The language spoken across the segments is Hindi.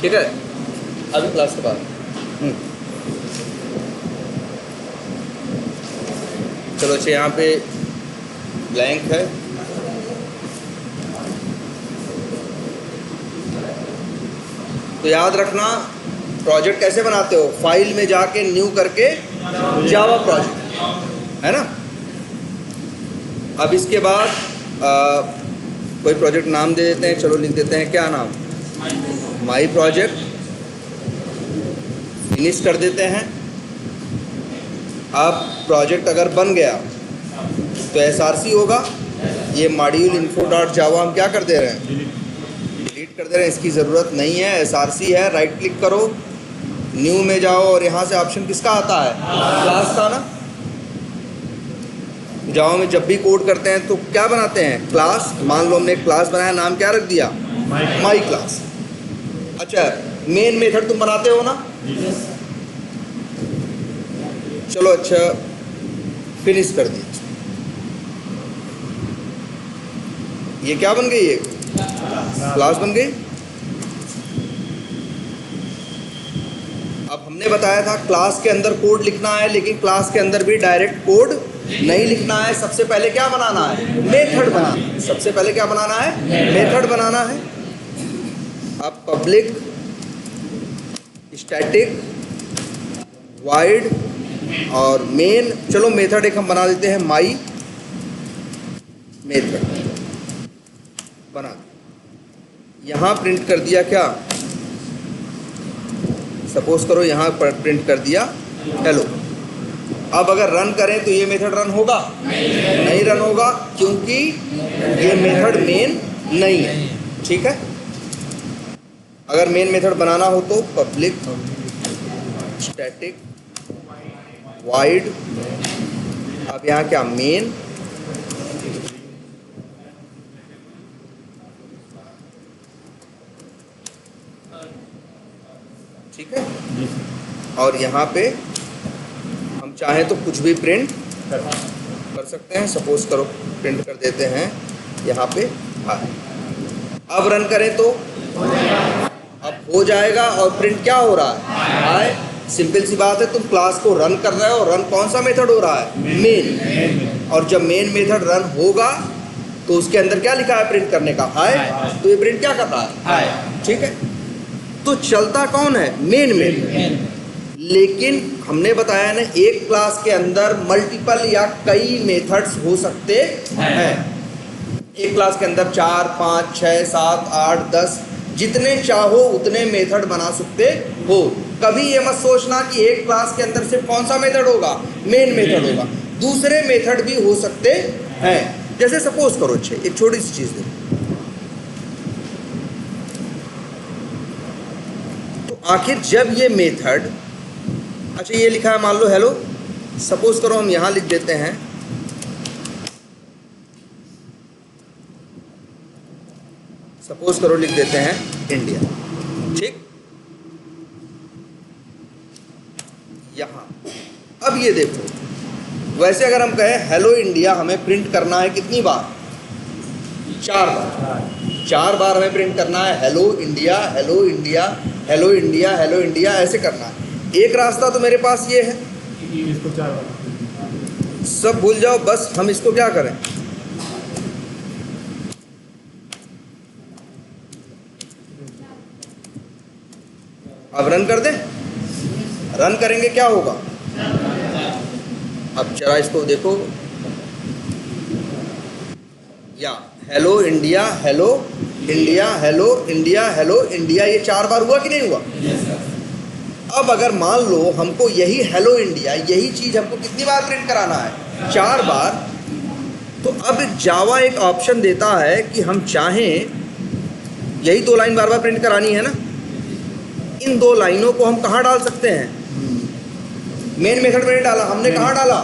ठीक है, अभी क्लास के बाद। चलो अच्छा, यहाँ पे ब्लैंक है। तो याद रखना, प्रोजेक्ट कैसे बनाते हो, फाइल में जाके न्यू करके जावा प्रोजेक्ट, है ना। अब इसके बाद कोई प्रोजेक्ट नाम दे देते हैं, चलो लिख देते हैं, क्या नाम, माई प्रोजेक्ट। फिनिश कर देते हैं। अब प्रोजेक्ट अगर बन गया तो एसआरसी होगा। ये मॉड्यूल इन्फो डॉट जावा हम क्या कर दे रहे हैं, डिलीट कर दे रहे हैं, इसकी ज़रूरत नहीं है। एसआरसी है, राइट क्लिक करो, न्यू में जाओ और यहाँ से ऑप्शन किसका आता है, क्लास का ना। जावा में जब भी कोड करते हैं तो क्या बनाते हैं, क्लास। मान लो हमने एक क्लास बनाया, नाम क्या रख दिया, माई क्लास। अच्छा, मेन मेथड तुम बनाते हो ना। चलो अच्छा, फिनिश कर दिया। ये क्या बन गई, ये क्लास बन गई। अब हमने बताया था क्लास के अंदर कोड लिखना है, लेकिन क्लास के अंदर भी डायरेक्ट कोड नहीं लिखना है। सबसे पहले क्या बनाना है, मेथड बनाना है। सबसे पहले क्या बनाना है, मेथड बनाना है। अब पब्लिक स्टैटिक वाइड और मेन, चलो मेथड एक हम बना देते हैं, माई मेथड बना, यहाँ प्रिंट कर दिया क्या, सपोज करो यहाँ पर प्रिंट कर दिया हेलो। अब अगर रन करें तो ये मेथड रन होगा, नहीं रन होगा, क्योंकि ये मेथड मेन नहीं है। ठीक है, अगर मेन मेथड बनाना हो तो पब्लिक स्टैटिक वाइड, अब यहाँ क्या, मेन, ठीक है। और यहाँ पे हम चाहें तो कुछ भी प्रिंट कर सकते हैं। सपोज करो प्रिंट कर देते हैं यहाँ पे हाय। अब रन करें तो अब हो जाएगा, और प्रिंट क्या हो रहा है, हाय। सिंपल सी बात है, तुम क्लास को रन कर रहे हो, रन कौन सा मेथड हो रहा है, मेन। और जब मेन मेथड रन होगा तो उसके अंदर क्या लिखा है, प्रिंट करने का हाय। तो ये प्रिंट क्या कर रहा है, हाय। ठीक है, तो चलता कौन है, मेन मेथड। लेकिन हमने बताया ना, एक क्लास के अंदर मल्टीपल या कई मेथड्स हो सकते हैं। एक क्लास के अंदर 4, 5, 6, 7, 8, 10 जितने चाहो उतने मेथड बना सकते हो। कभी ये मत सोचना कि एक क्लास के अंदर सिर्फ कौन सा मेथड होगा, मेन मेथड होगा। दूसरे मेथड भी हो सकते हैं। जैसे सपोज करो, अच्छे एक छोटी सी चीज़ देखो, तो आखिर जब ये मेथड, अच्छा ये लिखा है मान लो हेलो, सपोज करो हम यहाँ लिख देते हैं सपोज करो लिख देते हैं इंडिया। ठीक, यहाँ अब ये देखो, वैसे अगर हम कहें हेलो इंडिया, हमें प्रिंट करना है कितनी बार, 4 बार। 4 बार हमें प्रिंट करना है hello India, hello India, hello India, hello India, ऐसे करना है। एक रास्ता तो मेरे पास ये है, इसको 4 बार सब भूल जाओ, बस हम इसको क्या करें, अब रन कर दें। रन करेंगे क्या होगा, अब जरा इसको देखो, या hello India, hello India, hello India, hello India, ये 4 बार हुआ कि नहीं हुआ। अब अगर मान लो हमको यही हेलो इंडिया, यही चीज़ हमको कितनी बार प्रिंट कराना है, 4 बार। तो अब जावा एक ऑप्शन देता है कि हम चाहें, यही 2 लाइन बार बार प्रिंट करानी है ना, इन 2 लाइनों को हम कहाँ डाल सकते हैं, मेन मेथड में नहीं डाला, हमने कहाँ डाला,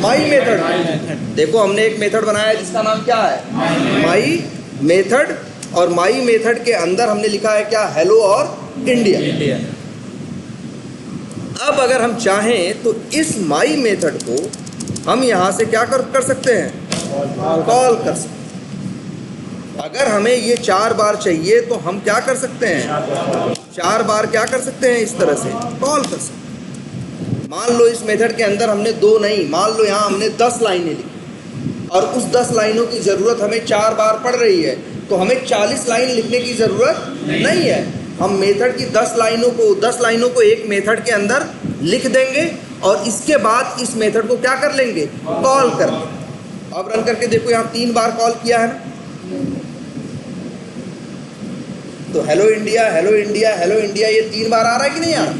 माई मेथड। देखो हमने एक मेथड बनाया है जिसका नाम क्या है, माई मेथड, और माई मेथड के अंदर हमने लिखा है क्या, हेलो और इंडिया। अब अगर हम चाहें तो इस माई मेथड को हम यहाँ से क्या कर सकते हैं, कॉल कर सकते हैं। अगर हमें ये 4 बार चाहिए तो हम क्या कर सकते हैं, 4 बार क्या कर सकते हैं, इस तरह से कॉल कर सकते हैं। मान लो इस मेथड के अंदर हमने 2 नहीं, मान लो यहाँ हमने 10 लाइनें लिखी और उस 10 लाइनों की ज़रूरत हमें 4 बार पड़ रही है, तो हमें 40 लाइन लिखने की ज़रूरत नहीं है। हम मेथड की 10 लाइनों को एक मेथड के अंदर लिख देंगे और इसके बाद इस मेथड को क्या कर लेंगे, कॉल कर लेंगे। अब रन करके देखो, यहाँ 3 बार कॉल किया है ना, तो hello India hello India hello India ये 3 बार आ रहा है कि नहीं आ रहा।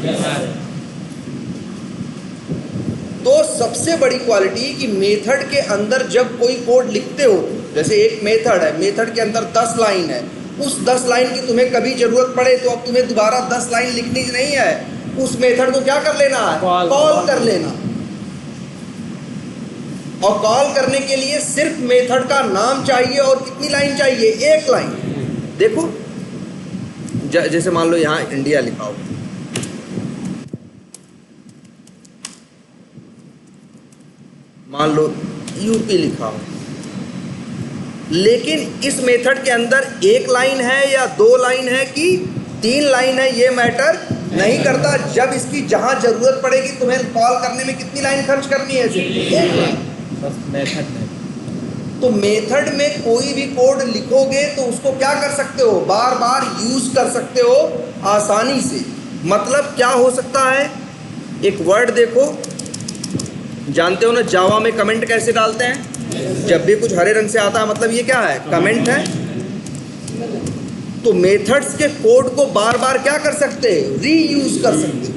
तो सबसे बड़ी क्वालिटी कि मेथड के अंदर जब कोई कोड लिखते हो, जैसे एक मेथड है, मेथड के अंदर 10 लाइन है, उस 10 लाइन की तुम्हें कभी जरूरत पड़े तो अब तुम्हें दोबारा 10 लाइन लिखनी नहीं है, उस मेथड को क्या कर लेना है, कॉल कर लेना। और कॉल करने के लिए सिर्फ मेथड का नाम चाहिए और कितनी लाइन चाहिए, 1 लाइन। देखो जैसे मान लो यहाँ इंडिया लिखा हो, मान लो यूपी लिखा हो, लेकिन इस मेथड के अंदर 1 लाइन है या 2 लाइन है कि 3 लाइन है, ये मैटर नहीं करता। जब इसकी जहां जरूरत पड़ेगी तुम्हें कॉल करने में कितनी लाइन खर्च करनी है, सिर्फ 1 लाइन। बस मेथड में, तो मेथड में कोई भी कोड लिखोगे तो उसको क्या कर सकते हो, बार बार यूज कर सकते हो आसानी से। मतलब क्या हो सकता है, एक वर्ड देखो, जानते हो ना जावा में कमेंट कैसे डालते हैं, जब भी कुछ हरे रंग से आता है मतलब ये क्या है, कमेंट है। तो मेथड्स के कोड को बार बार क्या कर सकते हो, रीयूज कर सकते हो।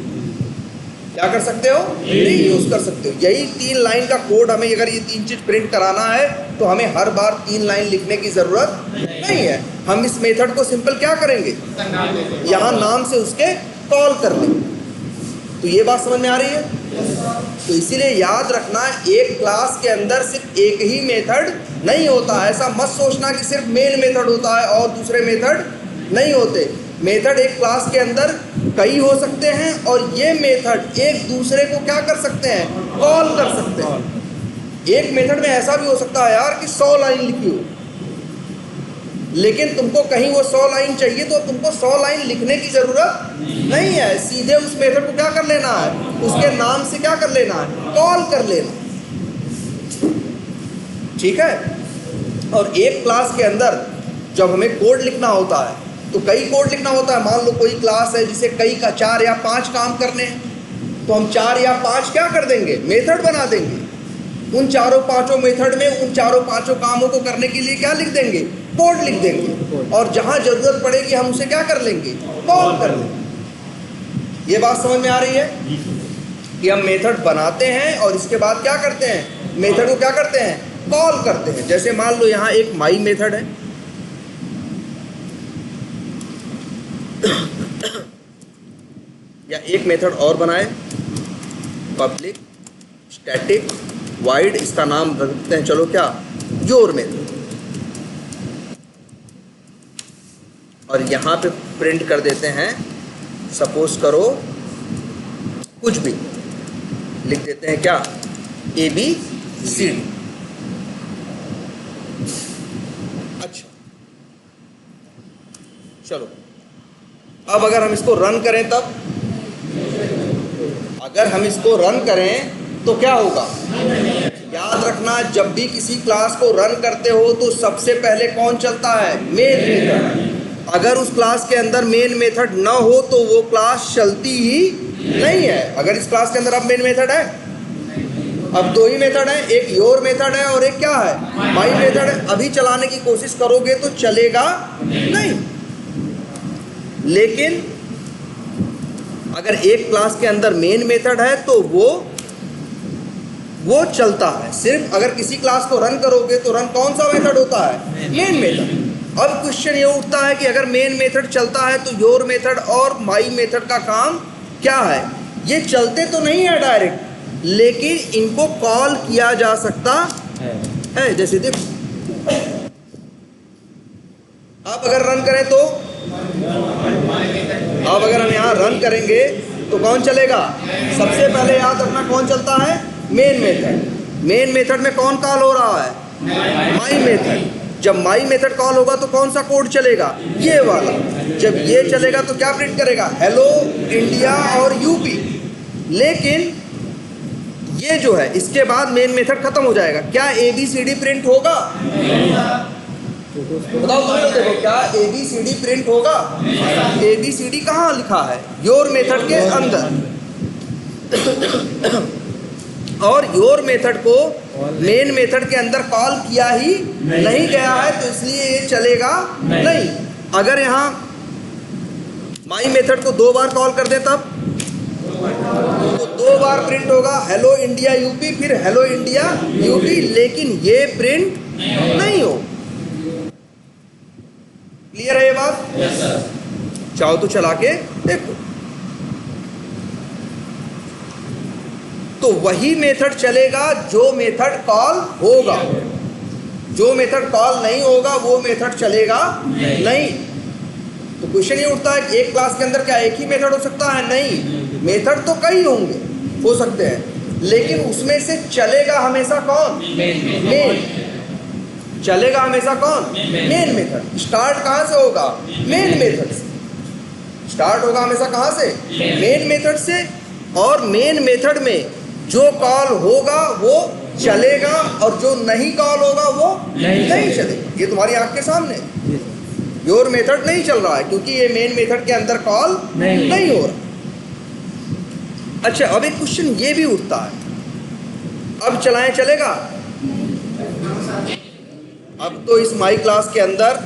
क्या कर सकते हो, रीयूज कर सकते हो। यही 3 लाइन का कोड हमें अगर ये 3 चीज प्रिंट कराना है तो हमें हर बार 3 लाइन लिखने की जरूरत नहीं है। हम इस मेथड को सिंपल क्या करेंगे, यहाँ नाम से उसके कॉल कर लेंगे। तो ये बात समझ में आ रही है। तो इसीलिए याद रखना, एक क्लास के अंदर सिर्फ एक ही मेथड नहीं होता है। ऐसा मत सोचना कि सिर्फ मेन मेथड होता है और दूसरे मेथड नहीं होते। मेथड एक क्लास के अंदर कई हो सकते हैं और ये मेथड एक दूसरे को क्या कर सकते हैं, कॉल कर सकते हैं। एक मेथड में ऐसा भी हो सकता है यार कि 100 लाइन लिखी हो, लेकिन तुमको कहीं वो 100 लाइन चाहिए तो तुमको 100 लाइन लिखने की जरूरत नहीं है, सीधे उस मेथड को क्या कर लेना है, उसके नाम से क्या कर लेना है, कॉल कर लेना। ठीक है। और एक क्लास के अंदर जब हमें कोड लिखना होता है तो कई कोड लिखना होता है। मान लो कोई क्लास है जिसे कई का 4 या 5 काम करने हैं, तो हम 4 या 5 क्या कर देंगे, मेथड बना देंगे। उन 4-5 मेथड में उन 4-5 कामों को करने के लिए क्या लिख देंगे, कोड लिख देंगे, और जहां जरूरत पड़ेगी हम उसे क्या कर लेंगे, कॉल कर लेंगे। ये बात समझ में आ रही है कि हम मेथड बनाते हैं और इसके बाद क्या करते हैं, मेथड को क्या करते हैं, कॉल करते हैं। जैसे मान लो यहाँ एक माई मेथड है, या एक मेथड और बनाए, पब्लिक स्टैटिक वाइड, इसका नाम रखते हैं चलो क्या, योर मेथड। और यहाँ पे प्रिंट कर देते हैं, सपोज करो कुछ भी लिख देते हैं क्या, ABCD। अच्छा चलो, अब अगर हम इसको रन करें, तब अगर हम इसको रन करें तो क्या होगा, याद रखना जब भी किसी क्लास को रन करते हो तो सबसे पहले कौन चलता है, मेन मेथड। अगर उस क्लास के अंदर मेन मेथड ना हो तो वो क्लास चलती ही नहीं है। अगर इस क्लास के अंदर अब मेन मेथड है, अब 2 ही मेथड है, एक योर मेथड है और एक क्या है, माई मेथड है। अभी चलाने की कोशिश करोगे तो चलेगा नहीं। लेकिन अगर एक क्लास के अंदर मेन मेथड है तो वो चलता है। सिर्फ अगर किसी क्लास को रन करोगे तो रन कौन सा मेथड होता है, मेन मेथड। अब क्वेश्चन ये उठता है कि अगर मेन मेथड चलता है तो योर मेथड और माई मेथड का काम क्या है। ये चलते तो नहीं है डायरेक्ट, लेकिन इनको कॉल किया जा सकता है। जैसे देखो, अब अगर रन करें तो, अब अगर हम यहाँ रन करेंगे तो कौन चलेगा, सबसे पहले याद रखना कौन चलता है, मेन मेथड। मेन मेथड में कौन कॉल हो रहा है, माई मेथड। जब माई मेथड कॉल होगा तो कौन सा कोड चलेगा? ये वाला। जब ये चलेगा तो क्या प्रिंट करेगा? हेलो इंडिया और यूपी। लेकिन ये जो है इसके बाद मेन मेथड खत्म हो जाएगा। क्या ABCD प्रिंट होगा? बताओ तुम लोग, देखो क्या ABCD प्रिंट होगा? ABCD कहाँ लिखा है? योर मेथड के अंदर। और योर मेथड को मेन मेथड के अंदर कॉल किया ही नहीं गया है, तो इसलिए ये चलेगा नहीं। अगर यहाँ माई मेथड को 2 बार कॉल कर दे तब तो 2 बार प्रिंट होगा हेलो इंडिया यूपी, फिर हेलो इंडिया यूपी, लेकिन ये प्रिंट नहीं हो। क्लियर है ये बात? चाहो तो चला के देखो। तो वही मेथड चलेगा जो मेथड कॉल होगा। जो मेथड कॉल नहीं होगा वो मेथड चलेगा नहीं। तो क्वेश्चन ये उठता है कि एक क्लास के अंदर क्या एक ही मेथड हो सकता है? नहीं, मेथड तो कई होंगे, हो सकते हैं, लेकिन उसमें से चलेगा हमेशा कौन? मेन। चलेगा हमेशा कौन? Main method. स्टार्ट कहाँ से होगा? मेन मेथड से। स्टार्ट होगा हमेशा कहाँ से? मेन मेथड से। और मेन मेथड में जो कॉल होगा वो चलेगा और जो नहीं कॉल होगा वो नहीं चलेगा। ये तुम्हारी आंख के सामने योर मेथड नहीं चल रहा है क्योंकि ये मेन मेथड के अंदर कॉल नहीं हो रहा। अच्छा, अब एक क्वेश्चन ये भी उठता है, अब चलाएं चलेगा? अब तो इस माई क्लास के अंदर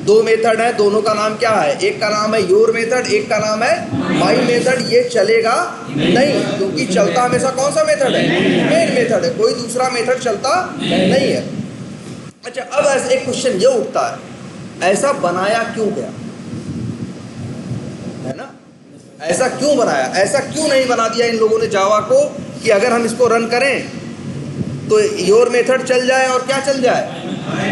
2 मेथड है, दोनों का नाम क्या है? एक का नाम है योर मेथड, एक का नाम है माई मेथड। ये चलेगा नहीं क्योंकि चलता हमेशा कौन सा मेथड है? मेन मेथड है, कोई दूसरा मेथड चलता नहीं है। अच्छा, अब ऐसे एक क्वेश्चन ये उठता है, ऐसा बनाया क्यों गया? है ना, ऐसा क्यों बनाया? ऐसा क्यों नहीं बना दिया इन लोगों ने जावा को कि अगर हम इसको रन करें तो योर मेथड चल जाए और क्या चल जाए?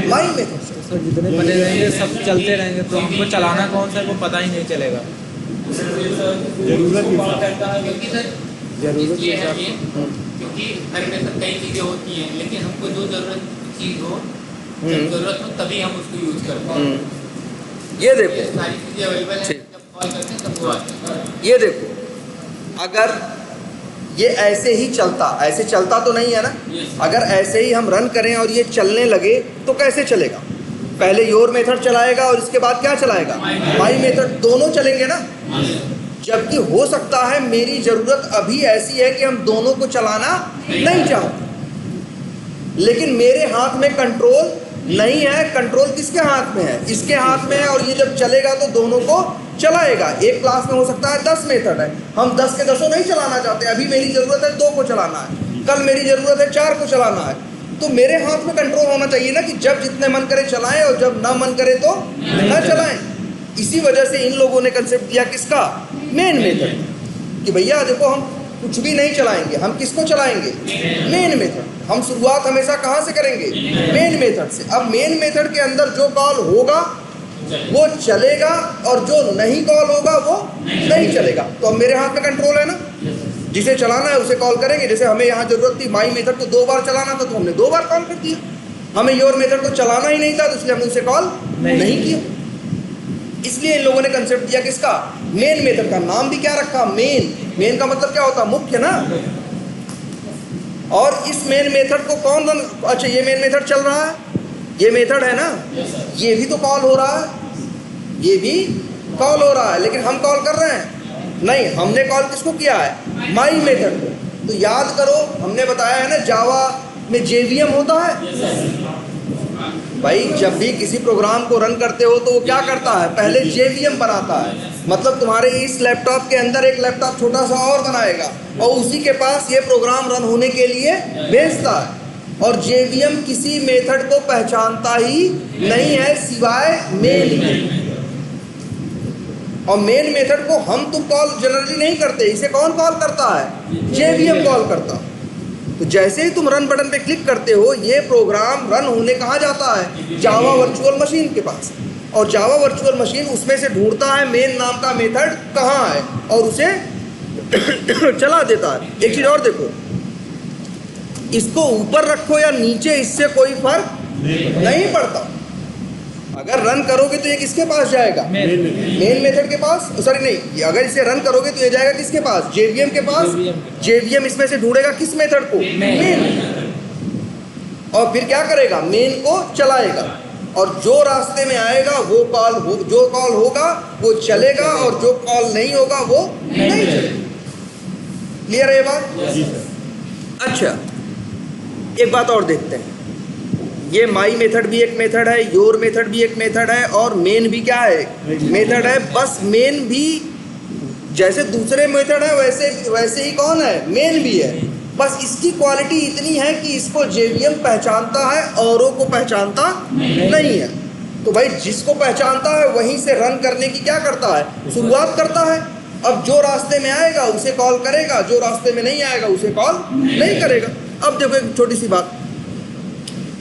My method. सर जितने बने रहेंगे सब चलते रहेंगे तो हमको चलाना कौन सा है वो पता ही नहीं चलेगा। जरूरत क्योंकि हर में कई चीज़ें होती हैं, लेकिन हमको जो ज़रूरत चीज़ हो, ज़रूरत हो तभी हम उसको यूज़ करते हैं। ये देखो सारी चीज़ें अवेलेबल हैं, जब कॉल करते हैं तब वो आते हैं। ये देखो, अगर ये ऐसे ही चलता, ऐसे चलता तो नहीं है ना, अगर ऐसे ही हम रन करें और ये चलने लगे तो कैसे चलेगा? पहले योर मेथड चलाएगा और इसके बाद क्या चलाएगा? My method. दोनों चलेंगे ना। जबकि हो सकता है मेरी ज़रूरत अभी ऐसी है कि हम दोनों को चलाना नहीं चाहते, लेकिन मेरे हाथ में कंट्रोल नहीं है। कंट्रोल किसके हाथ में है? इसके हाथ में है। और ये जब चलेगा तो दोनों को चलाएगा। एक क्लास में हो सकता है 10 मेथड है, हम 10 के 10 नहीं चलाना चाहते। अभी मेरी ज़रूरत है 2 को चलाना है, कल मेरी ज़रूरत है 4 को चलाना है। तो मेरे हाथ में कंट्रोल होना चाहिए ना कि जब जितने मन करे चलाएं और जब ना मन करे तो ना चलाएं। इसी वजह से इन लोगों ने कंसेप्ट दिया किसका? Main method. कि भैया देखो, हम कुछ भी नहीं चलाएंगे, हम किसको चलाएंगे? Main method. हम शुरुआत हमेशा कहाँ से करेंगे? मेन मेथड से। अब मेन मेथड के अंदर जो कॉल होगा वो चलेगा और जो नहीं कॉल होगा वो नहीं चलेगा। तो अब मेरे हाथ में कंट्रोल है ना, जिसे चलाना है उसे कॉल करेंगे। जैसे हमें यहाँ जरूरत थी माई मेथड को 2 बार चलाना था तो हमने 2 बार कॉल कर दिया। हमें योर मेथड को चलाना ही नहीं था तो इसलिए हमने उसे कॉल नहीं किया। इसलिए इन लोगों ने कंसेप्ट दिया किसका? मेन मेथड का। नाम भी क्या रखा? मेन। मेन का मतलब क्या होता? मुख्य ना। और इस मेन मेथड को कौन अच्छा, ये मेन मेथड चल रहा है, ये मेथड है ना, ये भी तो कॉल हो रहा है, ये भी कॉल हो रहा है, लेकिन हम कॉल कर रहे हैं नहीं। हमने कॉल किसको किया है? माई मेथड को। तो याद करो, हमने बताया है ना जावा में जेवीएम होता है। भाई जब भी किसी प्रोग्राम को रन करते हो तो वो क्या करता है? पहले जेवीएम बनाता है। मतलब तुम्हारे इस लैपटॉप के अंदर एक लैपटॉप छोटा सा और बनाएगा और उसी के पास ये प्रोग्राम रन होने के लिए भेजता है। और जेवीएम किसी मेथड को पहचानता ही नहीं है सिवाय मेन। और मेन मेथड को हम तुम कॉल जनरली नहीं करते, इसे कौन कॉल करता है? जेवीएम कॉल करता। तो जैसे ही तुम रन बटन पे क्लिक करते हो ये प्रोग्राम रन होने कहाँ जाता है? जावा वर्चुअल मशीन के पास। और जावा वर्चुअल मशीन उसमें से ढूंढता है मेन नाम का मेथड कहाँ है और उसे चला देता है। एक चीज़ और देखो, इसको ऊपर रखो या नीचे, इससे कोई फर्क नहीं पड़ता। अगर रन करोगे तो ये किसके पास जाएगा? मेन मेथड के पास। सॉरी नहीं, अगर इसे रन करोगे तो ये जाएगा किसके पास? जेवीएम के पास। जेवीएम इसमें से ढूंढेगा किस मेथड को? मेन। और फिर क्या करेगा? मेन को चलाएगा, और जो रास्ते में आएगा वो कॉल जो कॉल होगा वो चलेगा, और जो कॉल नहीं होगा वो नहीं चलेगा। क्लियर है ये बात? अच्छा, एक बात और देखते हैं। ये माई मेथड भी एक मेथड है, योर मेथड भी एक मेथड है, और मेन भी क्या है? मेथड है। बस मेन भी जैसे दूसरे मेथड है वैसे ही कौन है? मेन भी है। बस इसकी क्वालिटी इतनी है कि इसको जेवीएम पहचानता है, औरों को पहचानता नहीं है। तो भाई जिसको पहचानता है वहीं से रन करने की क्या करता है? शुरुआत करता है। अब जो रास्ते में आएगा उसे कॉल करेगा, जो रास्ते में नहीं आएगा उसे कॉल नहीं करेगा। अब देखो एक छोटी सी बात,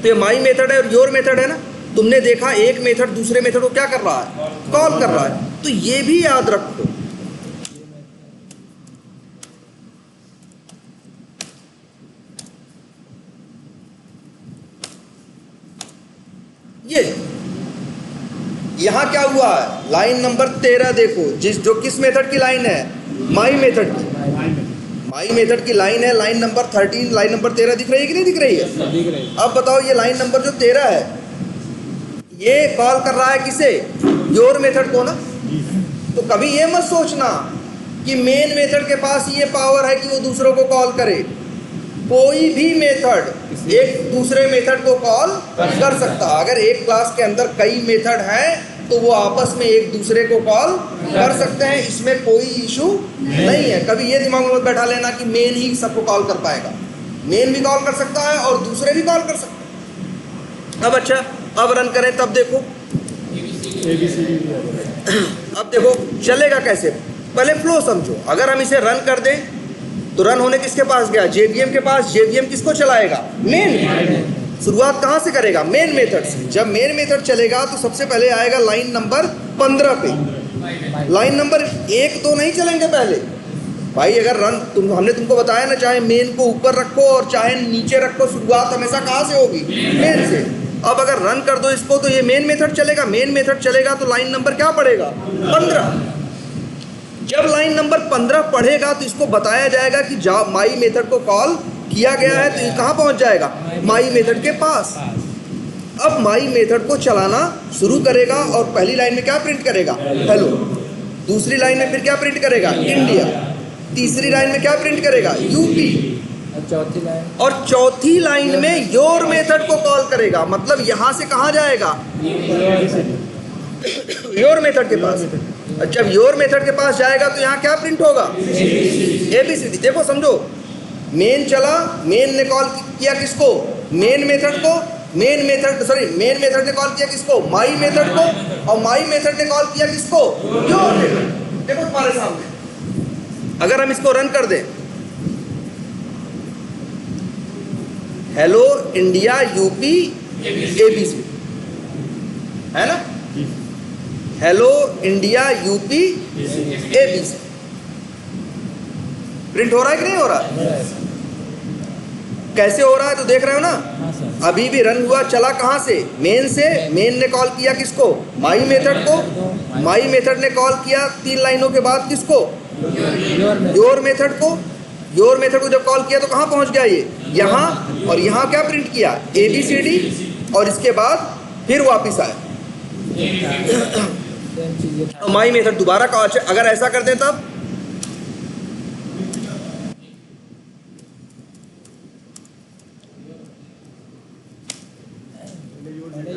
तो ये माई मेथड है और योर मेथड है ना। तुमने देखा एक मेथड दूसरे मेथड को क्या कर रहा है? कॉल कर रहा है। तो ये भी याद रखो, ये यहां क्या हुआ है? लाइन नंबर 13 देखो, जो किस मेथड की लाइन है? माई मेथड की। माई मेथड की लाइन है, लाइन नंबर 13, लाइन नंबर 13 दिख रही है कि नहीं दिख रही है? दिख रही है। अब बताओ ये लाइन नंबर जो 13 है, ये कॉल कर रहा है किसे? योर मेथड को ना। तो कभी ये मत सोचना कि मेन मेथड के पास ये पावर है कि वो दूसरों को कॉल करे। कोई भी मेथड एक दूसरे मेथड को कॉल कर सकता है। अगर एक क्लास के अंदर कई मेथड हैं तो वो आपस में एक दूसरे को कॉल कर सकते हैं, इसमें कोई इशू नहीं है। कभी ये दिमाग में मत बैठा लेना कि मेन ही सबको कॉल कर पाएगा। मेन भी कॉल कर सकता है और दूसरे भी कॉल कर सकते हैं। अब अच्छा, अब रन करें तब देखो, अब देखो चलेगा कैसे। पहले फ्लो समझो। अगर हम इसे रन कर दें तो रन होने किसके पास गया? जेवीएम के पास। जेवीएम किसको चलाएगा? मेन। शुरुआत कहाँ से करेगा? मेन मेथड से। जब मेन मेथड चलेगा तो सबसे पहले आएगा लाइन नंबर 15 पे। लाइन नंबर 1 2 नहीं चलेंगे पहले भाई। अगर रन हमने तुमको बताया ना, चाहे मेन को ऊपर रखो और चाहे नीचे रखो, शुरुआत हमेशा कहाँ से होगी? मेन से। अब अगर रन कर दो इसको तो ये मेन मेथड चलेगा। मेन मेथड चलेगा तो लाइन नंबर क्या पड़ेगा? 15। जब लाइन नंबर 15 पढ़ेगा तो इसको बताया जाएगा कि माई मेथड को कॉल किया गया है, तो ये कहाँ पहुँच जाएगा? माई मेथड के पास। अब माई मेथड को चलाना शुरू करेगा और पहली लाइन में क्या प्रिंट करेगा? हेलो। दूसरी लाइन में फिर क्या प्रिंट करेगा? इंडिया। तीसरी लाइन में क्या प्रिंट करेगा? यूपी। और चौथी लाइन में योर मेथड को कॉल करेगा। मतलब यहां से कहां जाएगा? योर मेथड के पास। जब योर मेथड के पास जाएगा तो यहाँ क्या प्रिंट होगा? ABCD। देखो समझो, मेन चला, मेन ने कॉल किया किसको? मेन मेथड को। मेन मेथड ने कॉल किया किसको? माई मेथड को। और माई मेथड ने कॉल किया किसको? Your method. देखो तुम्हारे सामने, अगर हम इसको रन कर दें, हेलो इंडिया यूपी ABC, है ना? Hello India UP ABC print हो रहा है कि नहीं हो रहा? कैसे हो रहा है तो देख रहे हो ना। अभी भी रन हुआ, चला कहाँ से? मेन से। मेन ने कॉल किया किसको? माई मेथड को। माई मेथड ने कॉल किया 3 लाइनों के बाद किसको? योर मेथड को। योर मेथड को जब कॉल किया तो कहाँ पहुँच गया ये? यहाँ। और यहाँ क्या प्रिंट किया? ABCD। और इसके बाद फिर वापिस आया माई मेथड दोबारा कॉल। अगर ऐसा कर दें तब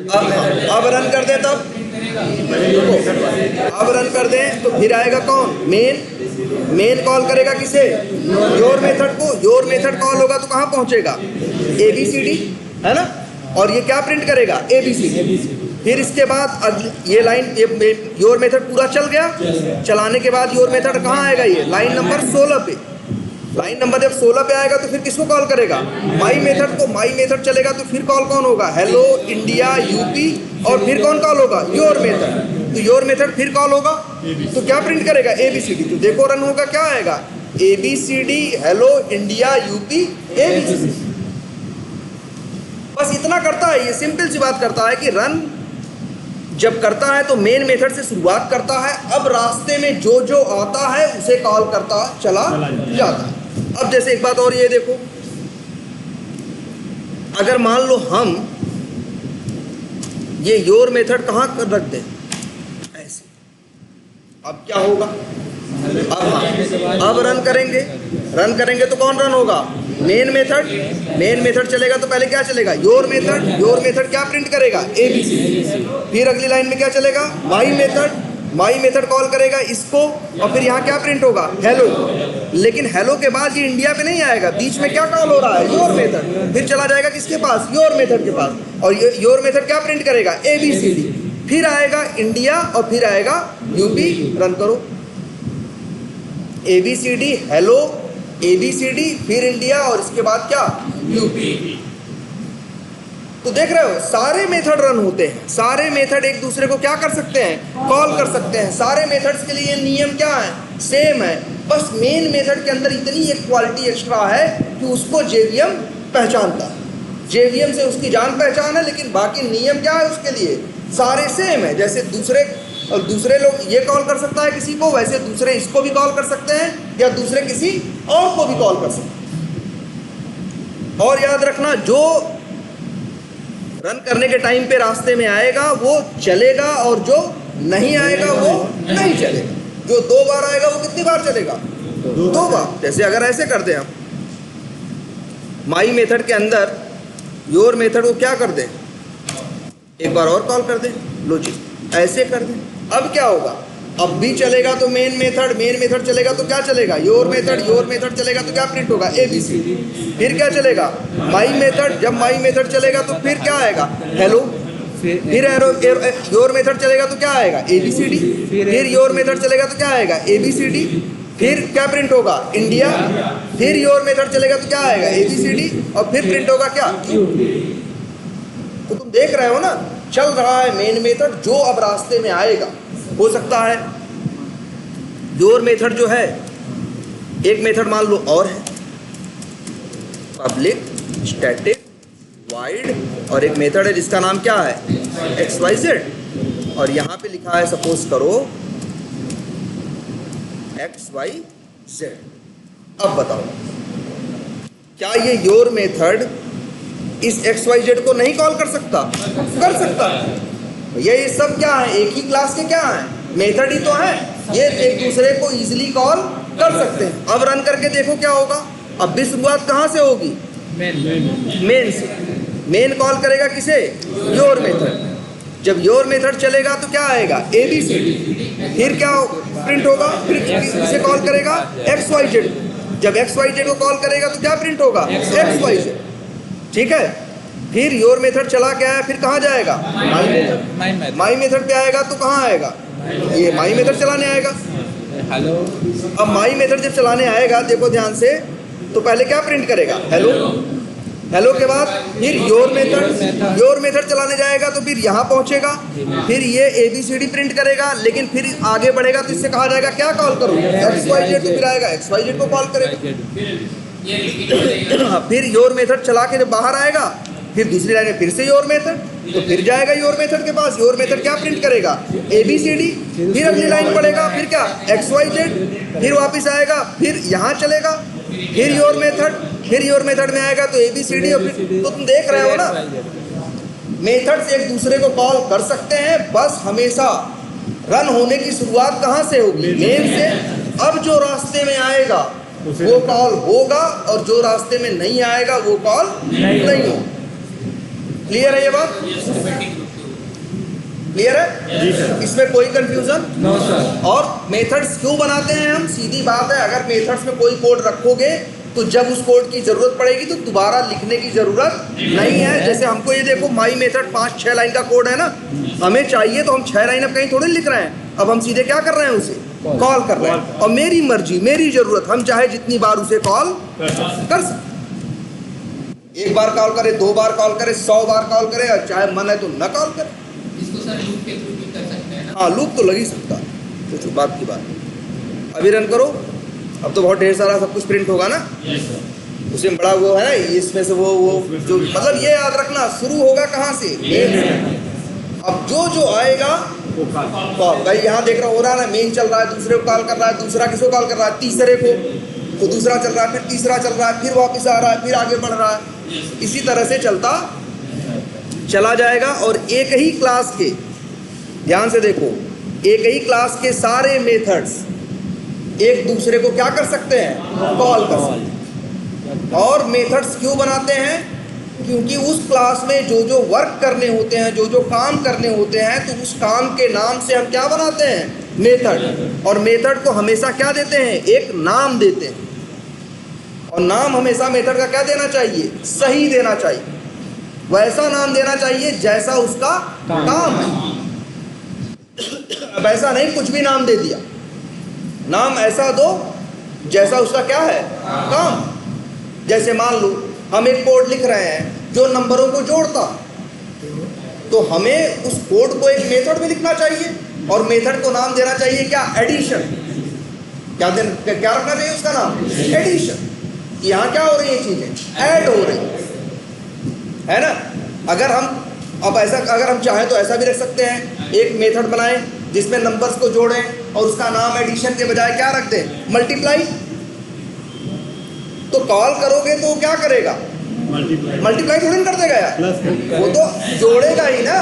अब रन कर दें तब, अब रन कर दें तो फिर आएगा कौन? मेन कॉल करेगा किसे? योर मेथड को। योर मेथड कॉल होगा तो कहाँ पहुँचेगा? ABCD, है ना? और ये क्या प्रिंट करेगा? ABCD। फिर इसके बाद ये लाइन योर मेथड पूरा चल गया। चलाने के बाद योर मेथड कहाँ आएगा? ये लाइन नंबर 16 पे। लाइन नंबर जब 16 पे आएगा तो फिर किसको कॉल करेगा? माई मेथड को। माई मेथड चलेगा तो फिर कॉल कौन होगा? Hello India UP. और फिर कौन कॉल होगा? Your method. तो योर मेथड फिर कॉल होगा तो क्या प्रिंट करेगा? ABCD। तो देखो रन होगा क्या आएगा? ABCD hello India UP ABC। बस इतना करता है ये, सिंपल सी बात करता है कि रन जब करता है तो मेन मेथड से शुरुआत करता है, अब रास्ते में जो जो आता है उसे कॉल करता चला जाता है। अब जैसे एक बात और ये देखो, अगर मान लो हम ये योर मेथड कहाँ रख दें, ऐसे, अब क्या होगा, अब रन करेंगे तो कौन रन होगा, मेन मेथड चलेगा तो पहले क्या चलेगा, योर मेथड क्या प्रिंट करेगा, ABC। फिर अगली लाइन में क्या चलेगा, माई मेथड कॉल करेगा इसको, और फिर यहाँ क्या प्रिंट होगा, हेलो। लेकिन हेलो के बाद ये इंडिया पे नहीं आएगा, बीच में क्या कॉल हो रहा है, योर मेथड, फिर चला जाएगा किसके पास, योर मेथड के पास, और योर मेथड क्या प्रिंट करेगा, ABCD, फिर आएगा इंडिया और फिर आएगा यूपी। रन करो, ABCD, हेलो, ABCD, फिर इंडिया और इसके बाद क्या, यूपी। तो देख रहे हो सारे मेथड रन होते हैं, सारे मेथड एक दूसरे को क्या कर सकते हैं, कॉल कर सकते हैं। सारे मेथड्स के लिए नियम क्या है, सेम है, बस मेन मेथड के अंदर इतनी एक क्वालिटी एक्स्ट्रा है कि उसको JVM पहचानता है, JVM से उसकी जान पहचान है, लेकिन बाकी नियम क्या है उसके लिए, सारे सेम है। जैसे दूसरे लोग ये कॉल कर सकता है किसी को, वैसे दूसरे इसको भी कॉल कर सकते हैं, या दूसरे किसी और को भी कॉल कर सकते हैं। और याद रखना, जो रन करने के टाइम पे रास्ते में आएगा वो चलेगा, और जो नहीं आएगा वो नहीं चलेगा। जो 2 बार आएगा वो कितनी बार चलेगा, 2 बार। जैसे अगर ऐसे कर दें हम, माई मेथड के अंदर योर मेथड को क्या कर दें, एक बार और कॉल कर दें, लो जी ऐसे कर दें, अब क्या होगा, अब भी चलेगा तो मेन मेथड चलेगा तो क्या चलेगा, योर मेथड चलेगा तो क्या प्रिंट होगा, ABCD। फिर क्या चलेगा, माई मेथड, जब माई मेथड चलेगा तो फिर क्या आएगा, हेलो। फिर योर मेथड चलेगा तो क्या आएगा, ABCD। फिर योर मेथड चलेगा तो क्या आएगा, ABCD। फिर क्या प्रिंट होगा, इंडिया। फिर योर मेथड चलेगा तो क्या आएगा, ABCD, और फिर प्रिंट होगा क्या, तो तुम देख रहे हो ना, चल रहा है मेन मेथड, जो अब रास्ते में आएगा। हो सकता है योर मेथड जो है, एक मेथड मान लो और है, पब्लिक स्टैटिक वाइड, और एक मेथड है जिसका नाम क्या है, XYZ, और यहाँ पे लिखा है सपोज करो XYZ। अब बताओ, क्या ये योर मेथड इस XYZ को नहीं कॉल कर सकता, कर सकता। ये सब क्या है, एक ही क्लास के क्या है, मेथड ही तो है, ये एक दूसरे को इजीली कॉल कर सकते हैं। अब रन करके देखो क्या होगा, अब भी शुरुआत कहाँ से होगी, मेन से। मेन कॉल करेगा किसे, योर मेथड। जब योर मेथड चलेगा तो क्या आएगा, ABCD। फिर क्या प्रिंट होगा, फिर किसे कॉल करेगा, XYZ। जब XYZ को कॉल करेगा तो क्या प्रिंट होगा, XYZ। ठीक है, फिर योर मेथड चला के आया, फिर कहाँ जाएगा, माई मेथड पे आएगा तो कहाँ आएगा, ये माई मेथड चलाने आएगा। हेलो, अब माई मेथड जब चलाने आएगा, देखो ध्यान से, तो पहले क्या प्रिंट करेगा, हेलो। हेलो के बाद फिर योर मेथड चलाने जाएगा तो फिर यहाँ पहुँचेगा, फिर ये ABCD प्रिंट करेगा, लेकिन फिर आगे बढ़ेगा तो इससे कहा जाएगा क्या कॉल करो, XYZ, तो फिर आएगा XYZ को कॉल करेगा। फिर योर मेथड चला के जब बाहर आएगा, फिर दूसरी लाइन में फिर से योर मेथड, तो फिर जाएगा योर मेथड के पास, योर मेथड क्या प्रिंट करेगा, ABCD। फिर अगली लाइन पढ़ेगा, फिर क्या, XYZ, फिर वापस आएगा, फिर यहाँ चलेगा, फिर योर मेथड में आएगा तो ABCD, और फिर, तो तुम देख रहे हो ना, मेथड्स एक दूसरे को कॉल कर सकते हैं, बस हमेशा रन होने की शुरुआत कहाँ से होगी, मेन से। अब जो रास्ते में आएगा वो कॉल होगा, और जो रास्ते में नहीं आएगा वो कॉल नहीं होगा। क्लियर है ये बात, क्लियर है, इसमें कोई कंफ्यूजन, नो सर। और मेथड्स क्यों बनाते हैं हम, सीधी बात है, अगर मेथड्स में कोई कोड रखोगे तो जब उस कोड की जरूरत पड़ेगी तो दोबारा लिखने की जरूरत नहीं है। जैसे हमको ये देखो, माई मेथड 5-6 लाइन का कोड है ना, हमें चाहिए तो हम 6 लाइन अब कहीं थोड़ी लिख रहे हैं, अब हम सीधे क्या कर रहे हैं, उसे कॉल कर रहे हैं, और मेरी मर्जी, मेरी जरूरत, हम चाहे जितनी बार उसे कॉल कर सकते, 1 बार कॉल करे, 2 बार कॉल करे, 100 बार कॉल करे, और चाहे मन है तो न कॉल करे। इसको सर लूप के थ्रू भी कर सकते हैं ना, हाँ, लूप तो लग ही सकता है, तो बात की बात। अभी रन करो, अब तो बहुत ढेर सारा सब कुछ प्रिंट होगा ना, उसमें बड़ा वो है ना, इसमें से वो जो, मतलब ये याद रखना, शुरू होगा कहाँ से, अब जो आएगा कॉल। भाई यहाँ देख रहा हो रहा है ना, मेन चल रहा है, दूसरे को कॉल कर रहा है, दूसरा किसको कॉल कर रहा है, तीसरे को, तो दूसरा चल रहा है, फिर तीसरा चल रहा है, फिर वापस आ रहा है, फिर आगे बढ़ रहा है। इसी तरह से चलता चला जाएगा। और एक ही क्लास के, ध्यान से देखो, एक ही क्लास के सारे मेथड्स एक दूसरे को क्या कर सकते हैं, कॉल कर सकते हैं। और मेथड्स क्यों बनाते हैं, क्योंकि उस क्लास में जो वर्क करने होते हैं, जो काम करने होते हैं, तो उस काम के नाम से हम क्या बनाते हैं, मेथड। और मेथड को हमेशा क्या देते हैं, एक नाम देते हैं। और नाम हमेशा मेथड का क्या देना चाहिए, सही देना चाहिए, वैसा नाम देना चाहिए जैसा उसका काम है। अब ऐसा नहीं कुछ भी नाम दे दिया, नाम ऐसा दो जैसा उसका क्या है, काम। जैसे मान लो हम एक कोड लिख रहे हैं जो नंबरों को जोड़ता, तो हमें उस कोड को एक मेथड में लिखना चाहिए और मेथड को नाम देना चाहिए क्या, एडिशन। क्या रखना चाहिए उसका नाम, एडिशन। यहाँ क्या हो रही है, चीजें ऐड हो रही है ना। अगर हम चाहें तो ऐसा भी रख सकते हैं, एक मेथड बनाएं जिसमें नंबर्स को जोड़ें और उसका नाम एडिशन के बजाय क्या रख दें, मल्टीप्लाई। तो कॉल करोगे तो क्या करेगा, मल्टीप्लाई थोड़ी कर देगा यार, वो तो जोड़ेगा ही ना।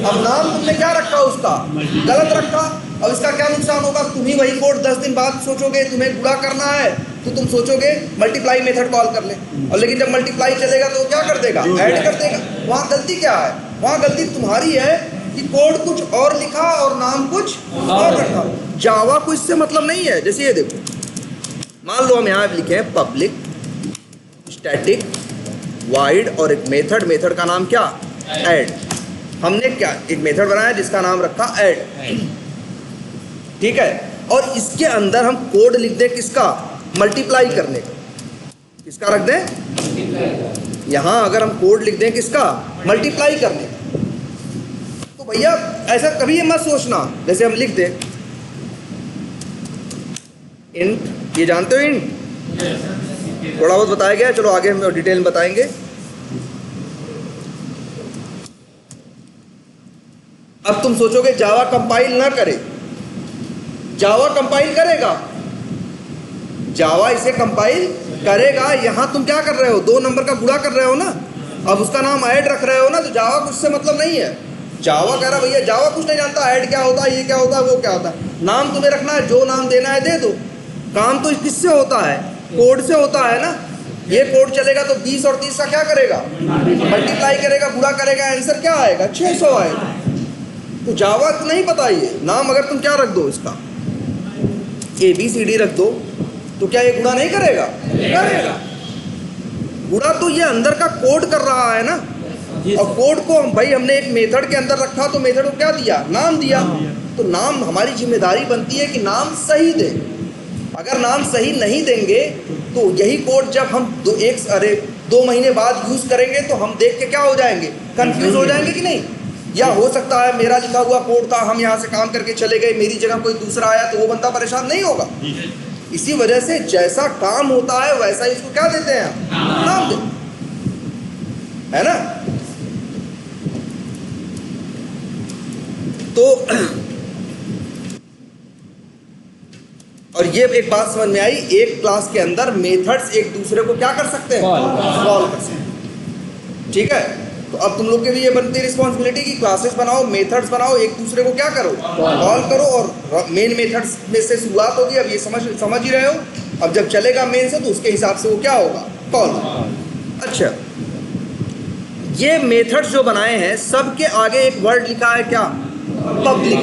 अब नाम तुमने क्या रखा उसका, गलत रखा। अब इसका क्या नुकसान होगा, तुम ही वही कोड 10 दिन बाद सोचोगे, तुम्हें गुणा करना है तो तुम सोचोगे मल्टीप्लाई मेथड कॉल कर ले, और लेकिन जब मल्टीप्लाई चलेगा तो क्या कर देगा, ऐड कर देगा। वहाँ गलती क्या है, वहाँ गलती तुम्हारी है कि कोड कुछ और लिखा और नाम कुछ और रखा। जावा को इससे मतलब नहीं है। जैसे ये देखो, मान लो हम यहाँ लिखे हैं पब्लिक स्टैटिक वाइड और एक मेथड का नाम क्या, ऐड। हमने क्या एक मेथड बनाया जिसका नाम रखा ऐड, ठीक है। और इसके अंदर हम कोड लिख दें किसका, मल्टीप्लाई करने का। किसका रख दें, यहां अगर हम कोड लिख दें किसका, मल्टीप्लाई करने का, तो भैया ऐसा कभी ये मत सोचना। जैसे हम लिख दें इंट, ये जानते हो इंट, थोड़ा बहुत बताया गया, चलो आगे हम डिटेल में बताएंगे। अब तुम सोचोगे जावा कंपाइल ना करे, जावा कंपाइल करेगा, जावा इसे कंपाइल करेगा। यहां तुम क्या कर रहे हो, 2 नंबर का गुणा कर रहे हो ना, अब उसका नाम ऐड रख रहे हो ना, तो जावा कुछ से मतलब नहीं है। जावा कह रहा भैया जावा कुछ नहीं जानता, ऐड क्या होता है, ये क्या होता है, वो क्या होता है। नाम तुम्हें रखना है, जो नाम देना है दे दो। काम तो किससे होता है, कोड से होता है ना। ये कोड चलेगा तो 20 और 30 का क्या करेगा, मल्टीप्लाई करेगा, गुणा करेगा, आंसर क्या आएगा, 600 आएगा। तो जावा को नहीं पता ये नाम, अगर तुम क्या रख दो इसका ABCD रख दो, तो क्या ये गुणा नहीं करेगा, करेगा। गुणा तो ये अंदर का कोड कर रहा है ना। और कोड को भाई हमने एक मेथड के अंदर रखा, तो मेथड को क्या दिया, नाम दिया। तो नाम, हमारी जिम्मेदारी बनती है कि नाम सही दे। अगर नाम सही नहीं देंगे तो यही कोड जब हम 2 महीने बाद यूज करेंगे तो हम देख के क्या हो जाएंगे, कंफ्यूज हो जाएंगे कि नहीं। या हो सकता है मेरा लिखा हुआ कोड था, हम यहाँ से काम करके चले गए, मेरी जगह कोई दूसरा आया, तो वो बंदा परेशान नहीं होगा। इसी वजह से जैसा काम होता है वैसा ही इसको क्या देते हैं, नाम देते है ना। तो और ये एक बात समझ में आई, एक क्लास के अंदर मेथड्स एक दूसरे को क्या कर सकते हैं, कॉल कर सकते हैं, ठीक है। तो अब तुम लोग के भी ये बनती है रिस्पॉन्सिबिलिटी कि क्लासेस बनाओ, मेथड्स बनाओ, एक दूसरे को क्या करो, कॉल करो। और मेन मेथड्स में से शुरुआत होगी, अब ये समझ ही रहे हो। अब जब चलेगा मेन से तो उसके हिसाब से वो क्या होगा, कॉल। अच्छा, ये मेथड्स जो बनाए हैं सबके आगे एक वर्ड लिखा है क्या, पब्लिक।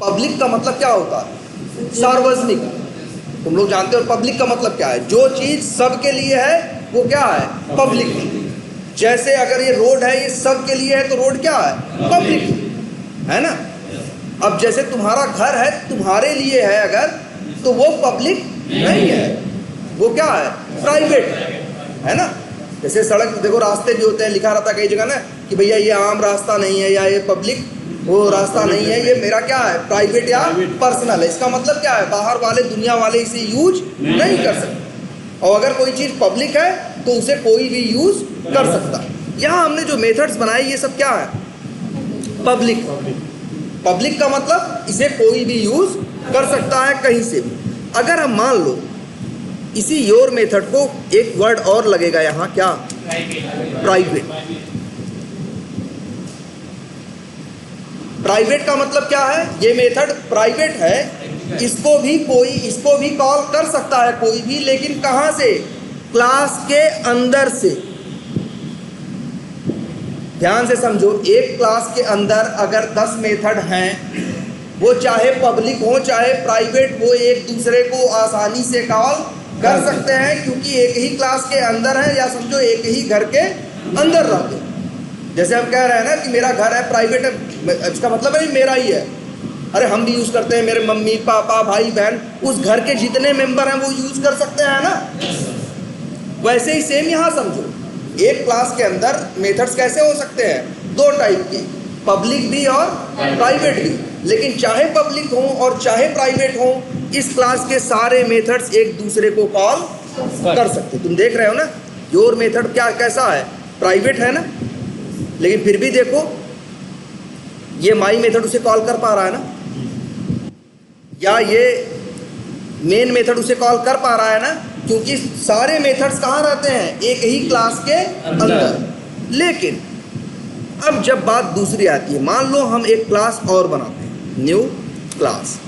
पब्लिक का मतलब क्या होता है, सार्वजनिक। तुम लोग जानते हो पब्लिक का मतलब क्या है, जो चीज सबके लिए है वो क्या है, पब्लिक। जैसे अगर ये रोड है, ये सबके लिए है, तो रोड क्या है, पब्लिक है ना। अब जैसे तुम्हारा घर है, तुम्हारे लिए है अगर, तो वो पब्लिक नहीं है, वो क्या है, प्राइवेट है ना। जैसे सड़क देखो, रास्ते भी होते हैं, लिखा रहता है कई जगह ना कि भैया ये आम रास्ता नहीं है, या ये पब्लिक वो रास्ता नहीं है, ये मेरा क्या है, प्राइवेट या पर्सनल है। इसका मतलब क्या है, बाहर वाले, दुनिया वाले इसे यूज नहीं कर सकते। और अगर कोई चीज़ पब्लिक है तो उसे कोई भी यूज कर सकता है। यहाँ हमने जो मेथड्स बनाए ये सब क्या है, पब्लिक। पब्लिक का मतलब इसे कोई भी यूज कर सकता है कहीं से भी। अगर हम मान लो इसी योर मेथड को एक वर्ड और लगेगा यहाँ, क्या? प्राइवेट। प्राइवेट का मतलब क्या है? ये मेथड प्राइवेट है, इसको भी कॉल कर सकता है कोई भी, लेकिन कहाँ से? क्लास के अंदर से। ध्यान से समझो, एक क्लास के अंदर अगर 10 मेथड हैं, वो चाहे पब्लिक हो चाहे प्राइवेट, वो एक दूसरे को आसानी से कॉल कर सकते हैं, क्योंकि एक ही क्लास के अंदर है, या समझो एक ही घर के अंदर रहते हैं। जैसे हम कह रहे हैं ना कि मेरा घर है, प्राइवेट है, इसका मतलब है मेरा ही है। अरे हम भी यूज़ करते हैं, मेरे मम्मी पापा भाई बहन, उस घर के जितने मेंबर हैं वो यूज़ कर सकते हैं ना। वैसे ही सेम यहाँ समझो, एक क्लास के अंदर मेथड्स कैसे हो सकते हैं? 2 टाइप के, पब्लिक भी और प्राइवेट भी। लेकिन चाहे पब्लिक हो और चाहे प्राइवेट हो, इस क्लास के सारे मेथड्स एक दूसरे को कॉल कर सकते। तुम देख रहे हो ना, योर मेथड क्या कैसा है? प्राइवेट है ना, लेकिन फिर भी देखो ये माई मेथड उसे कॉल कर पा रहा है ना, या ये मेन मेथड उसे कॉल कर पा रहा है ना, क्योंकि सारे मेथड्स कहाँ रहते हैं? एक ही क्लास के अंदर। लेकिन अब जब बात दूसरी आती है, मान लो हम एक क्लास और बनाते हैं, न्यू क्लास।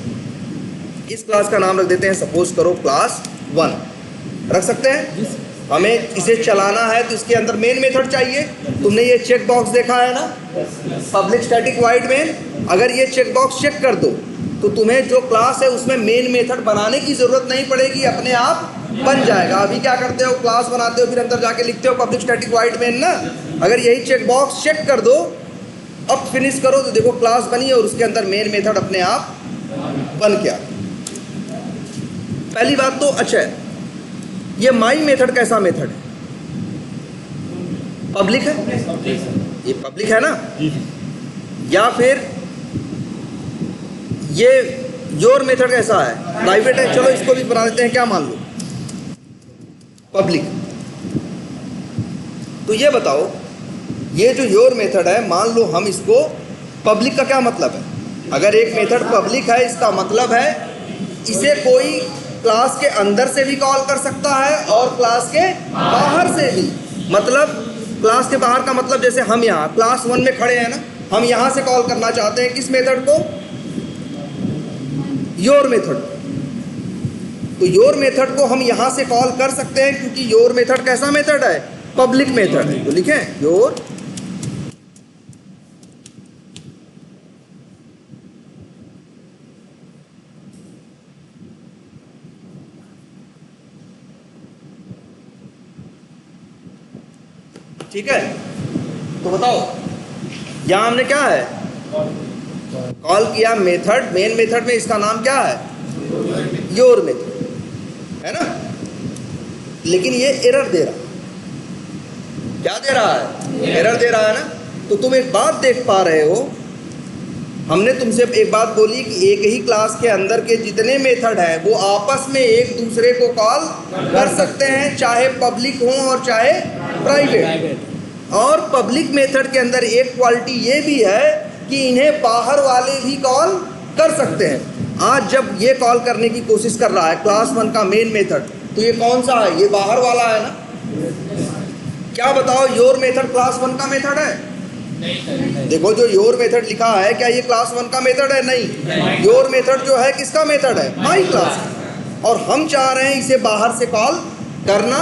इस क्लास का नाम रख देते हैं, सपोज करो क्लास 1 रख सकते हैं। हमें इसे चलाना है तो इसके अंदर मेन मेथड चाहिए। तुमने ये चेक बॉक्स देखा है ना, पब्लिक स्टैटिक वॉइड मेन। अगर ये चेक बॉक्स चेक कर दो तो तुम्हें जो क्लास है उसमें मेन मेथड बनाने की ज़रूरत नहीं पड़ेगी, अपने आप बन जाएगा। अभी क्या करते हो, क्लास बनाते हो, फिर अंदर जाके लिखते हो पब्लिक स्टैटिक वॉइड मेन ना। अगर यही चेक बॉक्स चेक कर दो, अब फिनिश करो तो देखो क्लास बनी और उसके अंदर मेन मेथड अपने आप बन गया। पहली बात तो अच्छा है, ये माई मेथड कैसा मेथड है? पब्लिक है, ये पब्लिक है ना। या फिर ये योर मेथड कैसा है? प्राइवेट है। चलो इसको भी बना देते हैं, क्या मान लो पब्लिक। तो ये बताओ, ये जो योर मेथड है, मान लो हम इसको पब्लिक का क्या मतलब है? अगर एक मेथड पब्लिक है, इसका मतलब है इसे कोई क्लास के अंदर से भी कॉल कर सकता है और क्लास के बाहर से भी। मतलब क्लास के बाहर का मतलब, जैसे हम यहाँ क्लास 1 में खड़े हैं ना, हम यहाँ से कॉल करना चाहते हैं किस मेथड को? Your method. तो योर मेथड को हम यहाँ से कॉल कर सकते हैं, क्योंकि योर मेथड कैसा मेथड है? पब्लिक मेथड है। तो लिखें योर ठीक है। तो बताओ यहाँ हमने क्या है कॉल किया मेथड, मेन मेथड में इसका नाम क्या है? योर मेथड है ना। लेकिन ये एरर दे रहा है, क्या दे रहा है? एरर दे रहा है ना। तो तुम एक बात देख पा रहे हो, हमने तुमसे एक बात बोली कि एक ही क्लास के अंदर के जितने मेथड हैं वो आपस में एक दूसरे को कॉल कर सकते हैं, चाहे पब्लिक हो और चाहे प्राइवेट। और पब्लिक मेथड के अंदर एक क्वालिटी ये भी है कि इन्हें बाहर वाले भी कॉल कर सकते हैं। आज जब ये कॉल करने की कोशिश कर रहा है क्लास 1 का मेन मेथड, तो ये कौन सा है? ये बाहर वाला है ना। क्या बताओ, योर मेथड क्लास 1 का मेथड है? नहीं। देखो जो योर मेथड लिखा है, क्या ये क्लास 1 का मेथड है? नहीं। योर मेथड जो है किसका मेथड है? My class. और हम चाह रहे हैं इसे बाहर से कॉल करना,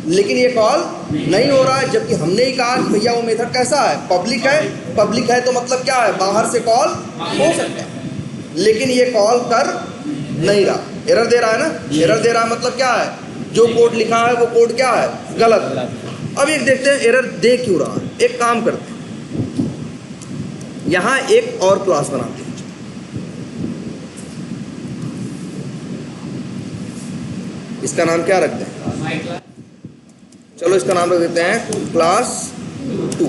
लेकिन ये कॉल नहीं हो रहा है, जबकि हमने ही कहा कि भैया वो मेथड कैसा है? पब्लिक है। पब्लिक है तो मतलब क्या है? बाहर से कॉल हो सकता है, लेकिन ये कॉल कर नहीं रहा, एरर दे रहा है ना। एरर दे रहा है मतलब क्या है? जो कोड लिखा है वो कोड क्या है? गलत। अब एक देखते हैं एरर दे क्यों रहा है। एक काम करते हैं, यहाँ एक और क्लास बनाते हैं। इसका नाम क्या रखते हैं? चलो इसका नाम रख देते हैं क्लास 2।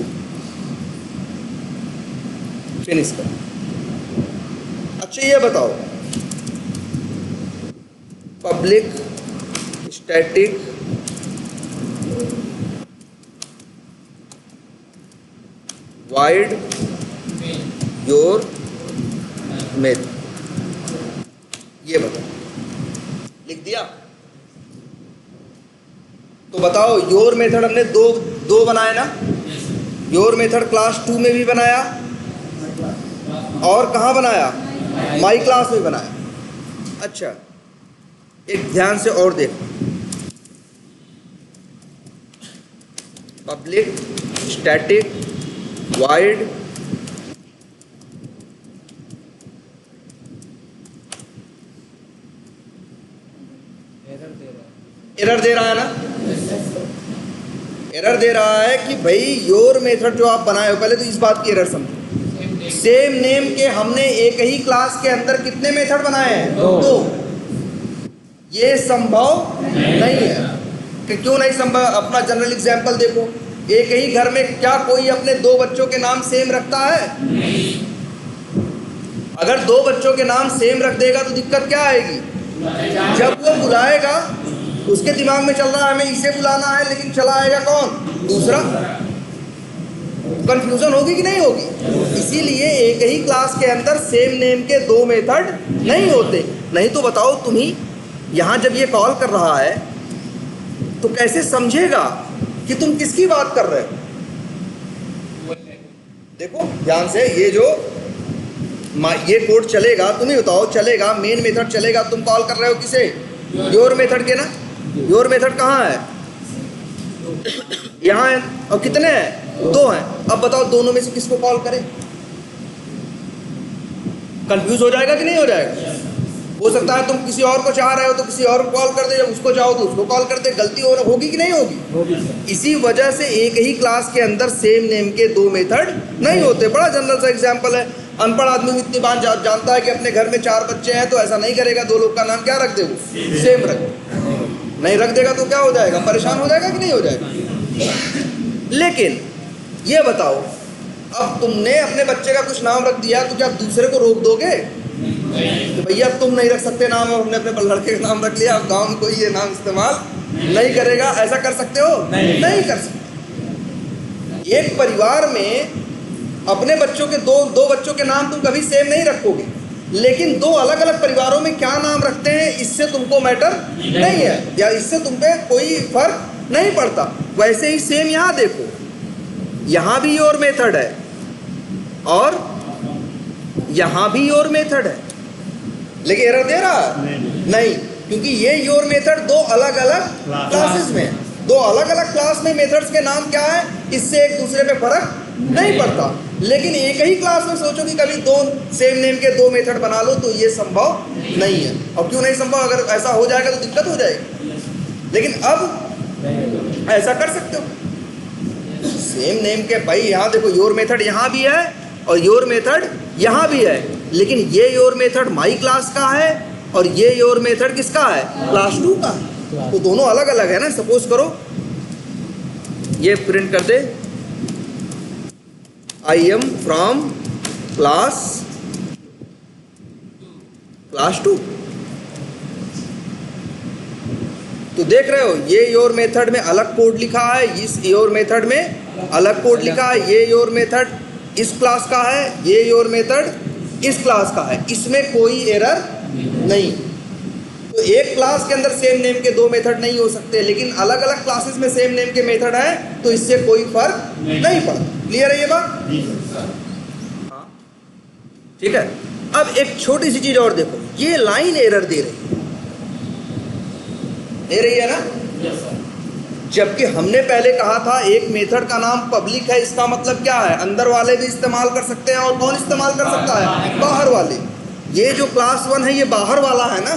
फिनिश कर। अच्छा ये बताओ, public static wide your method, ये बताओ, लिख दिया। तो बताओ योर मेथड हमने दो बनाए ना, योर मेथड क्लास 2 में भी बनाया और कहाँ बनाया, माई क्लास में बनाया। अच्छा, एक ध्यान से और देखो, पब्लिक स्टैटिक वाइड एरर दे रहा है ना, एरर दे रहा है कि भाई योर मेथड जो आप बनाए हो, पहले तो इस बात की एरर समझो। सेम नेम के हमने एक ही क्लास के अंदर कितने मेथड बनाए हैं, दो। ये संभव नहीं है कि क्यों नहीं संभव, अपना जनरल एग्जांपल देखो, एक ही घर में क्या कोई अपने दो बच्चों के नाम सेम रखता है? अगर दो बच्चों के नाम सेम रख देगा तो दिक्कत क्या आएगी, जब वो बुलाएगा उसके दिमाग में चल रहा है हमें इसे बुलाना है, लेकिन चला आएगा कौन, दूसरा। कंफ्यूजन होगी कि नहीं होगी? इसीलिए एक ही क्लास के अंदर सेम नेम के दो मेथड नहीं होते। नहीं तो बताओ तुम ही यहाँ जब ये कॉल कर रहा है तो कैसे समझेगा कि तुम किसकी बात कर रहे हो? देखो ध्यान से, ये जो ये कोड चलेगा, तुम ही बताओ, चलेगा मेन मेथड चलेगा, तुम कॉल कर रहे हो किसे, योर मेथड के ना। योर मेथड कहाँ है, यहाँ है, और कितने हैं, दो हैं। अब बताओ दोनों में से किसको कॉल करें? कंफ्यूज हो जाएगा कि नहीं हो जाएगा? हो सकता है तुम किसी और को चाह रहे हो तो किसी और को कॉल कर दे, जब उसको चाहो तो उसको कॉल कर दे, गलती होगी कि नहीं होगी? इसी वजह से एक ही क्लास के अंदर सेम नेम के दो मेथड नहीं होते। बड़ा जनरल सा एग्जांपल है, अनपढ़ आदमी भी इतनी बात जानता है कि अपने घर में 4 बच्चे हैं तो ऐसा नहीं करेगा, 2 लोग का नाम क्या रख दे, वो सेम रख दे। नहीं रख देगा तो क्या हो जाएगा, परेशान हो जाएगा कि नहीं हो जाएगा? लेकिन ये बताओ, अब तुमने अपने बच्चे का कुछ नाम रख दिया तो क्या दूसरे को रोक दोगे? तो भैया तुम नहीं रख सकते नाम, हमने अपने लड़के का नाम रख लिया, अब गाँव में कोई ये नाम इस्तेमाल नहीं करेगा, ऐसा कर सकते हो? नहीं कर सकते। एक परिवार में अपने बच्चों के दो बच्चों के नाम तुम कभी सेम नहीं रखोगे, लेकिन दो अलग अलग परिवारों में क्या नाम रखते हैं इससे तुमको मैटर नहीं है, या इससे तुम पे कोई फर्क नहीं पड़ता। वैसे ही सेम यहाँ देखो, यहाँ भी योर मेथड है और यहाँ भी योर मेथड है, लेकिन एरर दे रहा है नहीं, क्योंकि ये योर मेथड दो अलग अलग क्लासेस में है। दो अलग अलग क्लास में मेथड्स के नाम क्या है, इससे एक दूसरे पे फर्क नहीं पड़ता। लेकिन एक ही क्लास में सोचो कि कभी दो सेम नेम के दो मेथड बना लो, तो ये संभव नहीं है। और क्यों नहीं संभव, अगर ऐसा हो जाएगा तो दिक्कत हो जाएगी। लेकिन अब ऐसा कर सकते हो, सेम नेम के, भाई यहाँ देखो योर मेथड यहाँ भी है और योर मेथड यहाँ भी है, लेकिन ये योर मेथड माई क्लास का है और ये योर मेथड किसका है, क्लास 2 का है। तो दोनों अलग अलग है ना। सपोज करो ये प्रिंट कर दे, आई एम फ्रॉम क्लास 2। तो देख रहे हो ये योर मेथड में अलग कोड लिखा है, इस योर मेथड में अलग कोड लिखा है। ये योर मेथड इस क्लास का है, ये योर मेथड इस क्लास का है, इसमें कोई एरर नहीं। तो एक क्लास के अंदर सेम नेम के दो मेथड नहीं हो सकते, लेकिन अलग अलग क्लासेस में सेम नेम के मेथड है, तो इससे कोई फर्क नहीं पड़ता। क्लियर है ये बात? हाँ ठीक है। अब एक छोटी सी चीज और देखो, ये लाइन एरर दे रही है ना, जबकि हमने पहले कहा था एक मेथड का नाम पब्लिक है, इसका मतलब क्या है, अंदर वाले भी इस्तेमाल कर सकते हैं। और कौन इस्तेमाल कर सकता है, बाहर वाले। ये जो क्लास 1 है ये बाहर वाला है ना,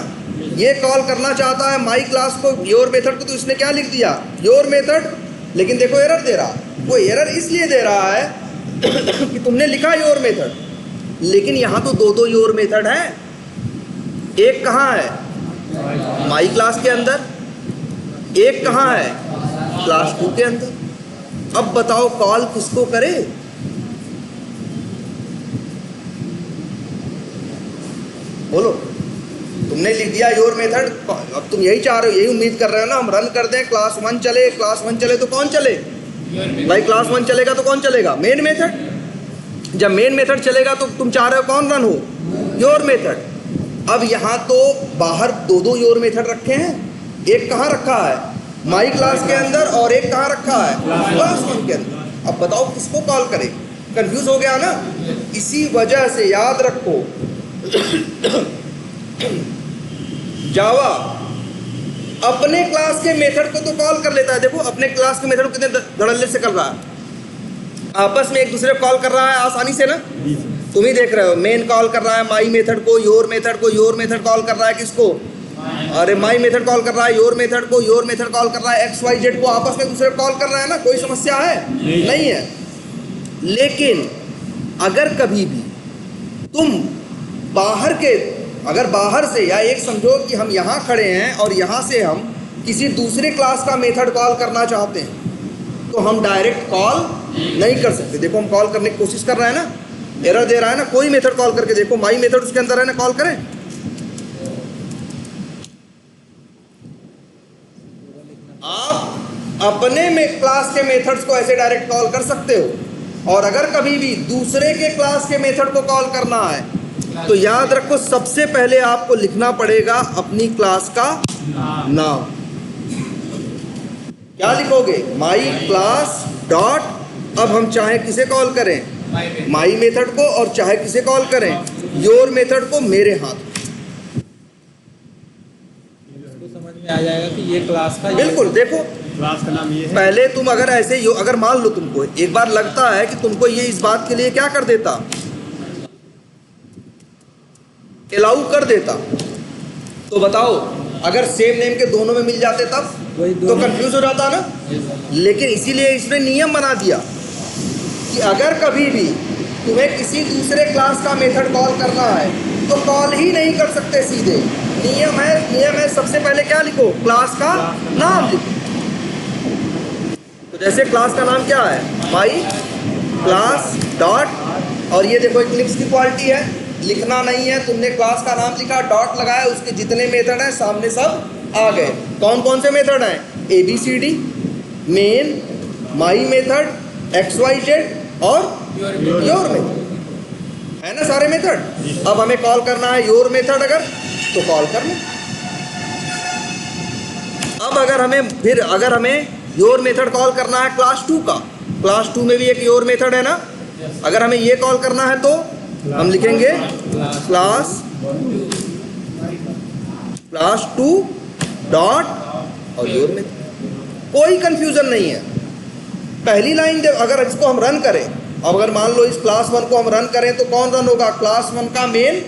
ये कॉल करना चाहता है माई क्लास को, योर मेथड को, तो इसने क्या लिख दिया, योर मेथड। लेकिन देखो एरर दे रहा, वो एरर इसलिए दे रहा है कि तुमने लिखा योर मेथड, लेकिन यहाँ तो दो योर मेथड है। एक कहाँ है, माई क्लास के अंदर, एक कहाँ है, क्लास 2 के अंदर। अब बताओ कॉल किसको करे, बोलो। तुमने लिख दिया योर मेथड, अब तुम यही चाह रहे हो, यही उम्मीद कर रहे हो ना हम रन कर दें, क्लास 1 चले। क्लास 1 चले तो कौन चले भाई, क्लास 1 चलेगा तो कौन चलेगा, मेन मेथड। जब मेन मेथड चलेगा तो तुम चाह रहे हो कौन रन हो, योर मेथड। अब यहाँ तो बाहर दो योर मेथड रखे हैं, एक कहाँ रखा है, माई क्लास के अंदर, और एक कहाँ रखा है, क्लास 1 के अंदर। अब बताओ किसको कॉल करें, कंफ्यूज हो गया ना। इसी वजह से याद रखो जावा अपने क्लास के मेथड को तो कॉल कर लेता है। देखो अपने क्लास के मेथड को कितने धड़ल्ले से कर रहा है, आपस में एक दूसरे को कॉल कर रहा है आसानी से ना। तुम ही देख रहे हो, मेन कॉल कर रहा है माई मेथड को, योर मेथड को, योर मेथड कॉल कर रहा है किसको, अरे माई मेथड कॉल कर रहा है योर मेथड को, योर मेथड कॉल कर रहा है एक्स वाई जेड को, आपस में दूसरे को कॉल कर रहा है ना। कोई समस्या है? नहीं है। लेकिन अगर कभी भी तुम बाहर के, अगर बाहर से, या एक समझो कि हम यहाँ खड़े हैं और यहाँ से हम किसी दूसरे क्लास का मेथड कॉल करना चाहते हैं, तो हम डायरेक्ट कॉल नहीं कर सकते। देखो हम कॉल करने की कोशिश कर रहे हैं ना, एरर दे रहा है ना। कोई मेथड कॉल करके देखो, माई मेथड उसके अंदर है ना, कॉल करें। आप अपने में क्लास के मेथड्स को ऐसे डायरेक्ट कॉल कर सकते हो, और अगर कभी भी दूसरे के क्लास के मेथड को कॉल करना है तो याद रखो सबसे पहले आपको लिखना पड़ेगा अपनी क्लास का नाम। क्या लिखोगे, माई क्लास डॉट, अब हम चाहे किसे कॉल करें, माई मेथड को, और चाहे किसे कॉल करें, योर मेथड को, मेरे हाथ। समझ में आ जाएगा कि ये क्लास का, बिल्कुल। देखो क्लास का नाम ये है। पहले तुम अगर ऐसे अगर मान लो तुमको एक बार लगता है कि तुमको ये इस बात के लिए क्या कर देता, अलाउ कर देता, तो बताओ अगर सेम नेम के दोनों में मिल जाते तब तो कंफ्यूज हो जाता ना। लेकिन इसीलिए इसने नियम बना दिया कि अगर कभी भी तुम्हें किसी दूसरे क्लास का मेथड कॉल करना है तो कॉल ही नहीं कर सकते सीधे। नियम है सबसे पहले क्या लिखो, क्लास का नाम लिखो। तो जैसे क्लास का नाम क्या है, माई क्लास डॉट, और ये देखो इक्लिप्स की क्वालिटी है, लिखना नहीं है, तुमने क्लास का नाम लिखा, डॉट लगाया, उसके जितने मेथड हैं सामने सब आ गए। कौन कौन से मेथड हैं, ABCD, main, my method, XYZ और योर मेथड, है ना सारे मेथड। अब हमें कॉल करना है योर मेथड, अगर तो कॉल कर लो। अब अगर हमें योर मेथड कॉल करना है क्लास 2 का, क्लास 2 में भी एक योर मेथड है ना, अगर हमें ये कॉल करना है तो हम लिखेंगे क्लास 2 डॉट और योर मेथड। कोई कंफ्यूजन नहीं है। पहली लाइन अगर इसको हम रन करें, अब अगर मान लो इस क्लास 1 को हम रन करें तो कौन रन होगा, क्लास 1 का मेन